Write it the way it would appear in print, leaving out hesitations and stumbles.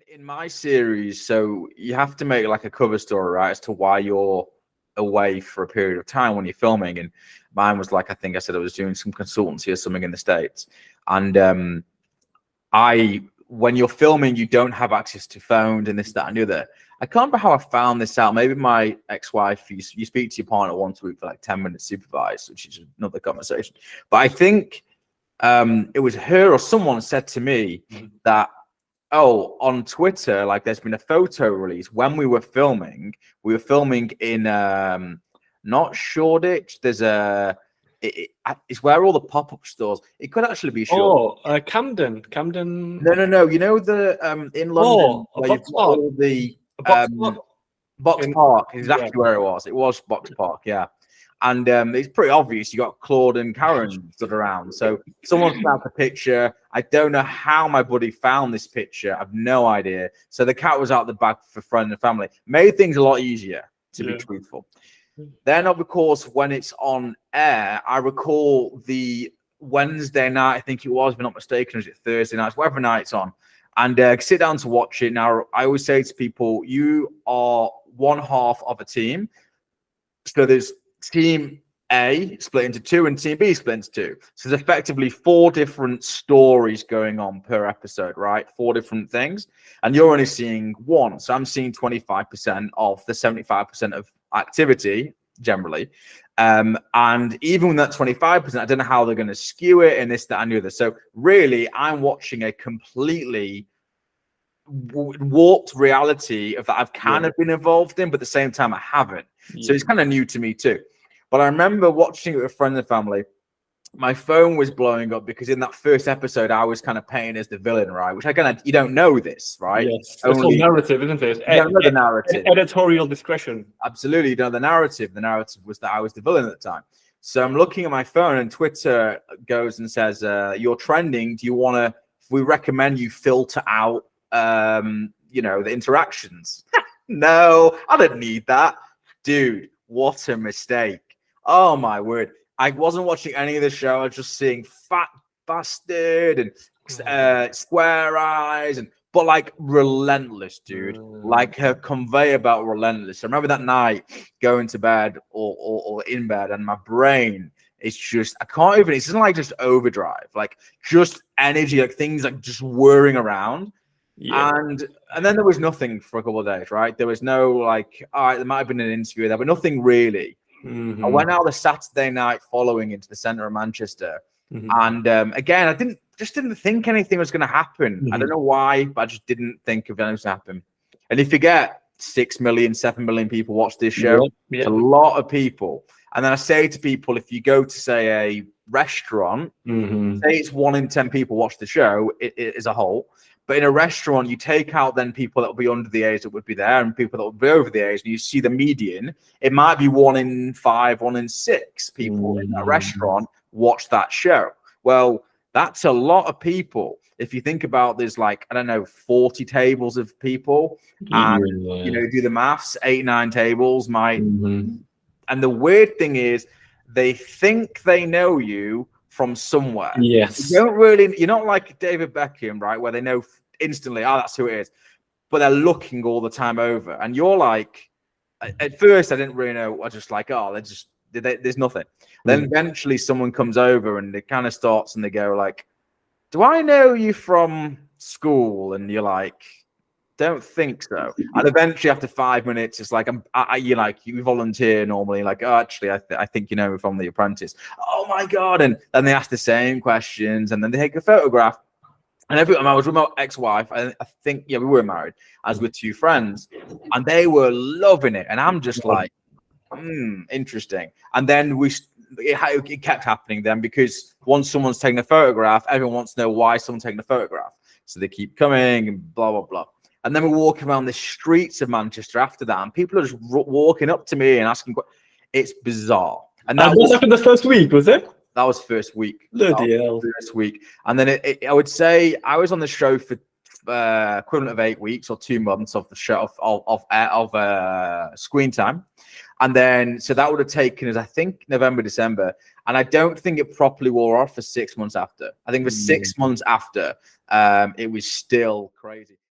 in my series, so you have to make like a cover story, right, as to why you're away for a period of time when you're filming. And mine was like, I think I said I was doing some consultancy or something in the States. And when you're filming, you don't have access to phones and this, that, and the other. I can't remember how I found this out. Maybe my ex-wife, you speak to your partner once a week for like 10 minutes supervised, which is another conversation. But I think it was her or someone said to me that, oh, on Twitter, like there's been a photo release when we were filming in not Shoreditch. There's it's where all the pop-up stores. It could actually be Shoreditch. Camden. No. You know the in London where you've got all the Box Park. Exactly where it was. It was Box Park, yeah. And it's pretty obvious. You got Claude and Karen stood around. So someone snapped a picture. I don't know how my buddy found this picture. I've no idea. So the cat was out the back for friends and family. Made things a lot easier, to be truthful. Then, of course, when it's on air, I recall the Wednesday night, I think it was, if I'm not mistaken, or is it Thursday night, whatever night it's on, and sit down to watch it. Now, I always say to people, you are one half of a team. So there's Team A split into two and Team B split into two. So there's effectively 4 different stories going on per episode, right? 4 different things. And you're only seeing one. So I'm seeing 25% of the 75% of activity generally. And even with that 25%, I don't know how they're going to skew it and this, that, and the other. So really, I'm watching a completely warped reality of that I've kind of been involved in, but at the same time I haven't. So it's kind of new to me too. But I remember watching it with friends and family. My phone was blowing up because in that first episode I was kind of painted as the villain, right? Which you don't know this, right? Yes, it's all narrative, isn't it? You don't know the narrative. Editorial discretion. Absolutely, you know the narrative. The narrative was that I was the villain at the time. So I'm looking at my phone and Twitter goes and says, "You're trending. Do you want to? We recommend you filter out, the interactions." No, I don't need that, dude. What a mistake! Oh my word! I wasn't watching any of the show. I was just seeing fat bastard and square eyes but like relentless, dude. Like her conveyor belt relentless. I remember that night going to bed or in bed, and my brain is just I can't even. It's not like just overdrive, like just energy, like things like just whirring around. Yeah. And then there was nothing for a couple of days, right? There was no like, all right, there might have been an interview there, but nothing really. I went out the Saturday night following into the center of Manchester, and again, I didn't think anything was going to happen. I don't know why, but I just didn't think of anything was going to happen. And if you get 6 million, 7 million people watch this show, it's a lot of people. And then I say to people, if you go to say a restaurant, say it's 1 in 10 people watch the show as a whole. But in a restaurant, you take out then people that will be under the age that would be there and people that will be over the age, and you see the median. It might be 1 in 5, 1 in 6 people in that restaurant watch that show. Well, that's a lot of people. If you think about there's like, I don't know, 40 tables of people, and do the maths, 8, 9 tables might. And the weird thing is, they think they know you from somewhere. Yes. You're not like David Beckham, right? Where they know instantly, oh, that's who it is. But they're looking all the time over. And you're like, at first, I didn't really know. I was just like, oh, there's nothing. Then eventually someone comes over and it kind of starts and they go like, do I know you from school? And you're like, don't think so. And eventually after 5 minutes, it's like, you volunteer normally, like, oh, actually, I think you know me from The Apprentice. Oh my God. And then they ask the same questions and then they take a photograph. And I was with my ex-wife. I think, we were married as with 2 friends, and they were loving it. And I'm just like, interesting. And then it kept happening then, because once someone's taking a photograph, everyone wants to know why someone's taking a photograph. So they keep coming and blah, blah, blah. And then we're walking around the streets of Manchester after that, and people are just walking up to me and asking, it's bizarre. And that was like in the first week, was it? That was first week. Bloody hell. First week. And then I would say I was on the show for equivalent of 8 weeks or 2 months of the show of screen time. And then, so that would have taken us, I think, November, December. And I don't think it properly wore off for 6 months after. I think for 6 months after, it was still crazy.